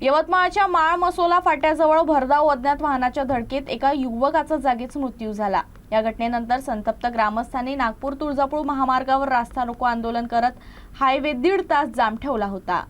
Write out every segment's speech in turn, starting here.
यवतमाळच्या माळ मसोला फाट्याजवळ भरधाव अज्ञात वाहनाच्या धडकेत एका युवकाचा जागीच मृत्यू झाला। या घटनेनंतर संतप्त ग्रामस्थांनी नागपूर तुळजापूर महामार्गावर रास्ता रोको आंदोलन करत हायवे 1.5 तास जाम ठेवला होता।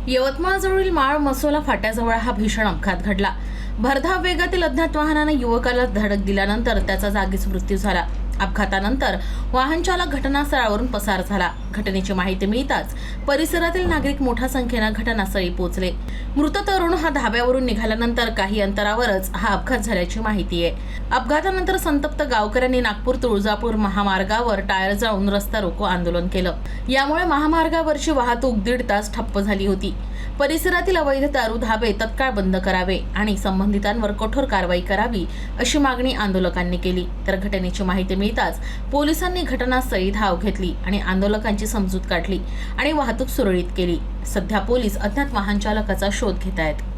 यवतमाळजवळील माळ मसोला फाट्याजवळ हा भीषण अपघात घडला। भरधाव वेगातील अज्ञात वाहनाने युवकाला धडक दिल्यानंतर त्याचा जागीच मृत्यू झाला। अपघातानंतर वाहन चालक घटनास्थळावरून पसार झाला। घटनेची माहिती मिळताच परिसरातील नागरिक मोठ्या संख्येने घटनास्थळी पोहोचले। मृत तरुण हा धाब्यावरून निघाल्यानंतर काही अंतरावरच हा अपघात झाल्याची माहिती आहे। अपघातानंतर संतप्त गावकऱ्यांनी नागपूर तुळजापूर महामार्गावर टायर जाळून रस्ता रोको आंदोलन केलं। यामुळे महामार्गावरची वाहतूक 1.5 तास ठप्प झाली होती। परिसरातील अवैध दारू धाबे तत्काळ बंद करावे आणि संबंधितांवर कठोर कारवाई करावी अशी मागणी आंदोलकांनी केली। तर घटनेची माहिती मिळताच पोलिसांनी घटनास्थळी धाव घेतली आणि आंदोलकांची समजूत काढली आणि वाहतूक सुरळीत केली। सध्या पोलीस अज्ञात वाहन चालकाचा शोध घेत आहेत।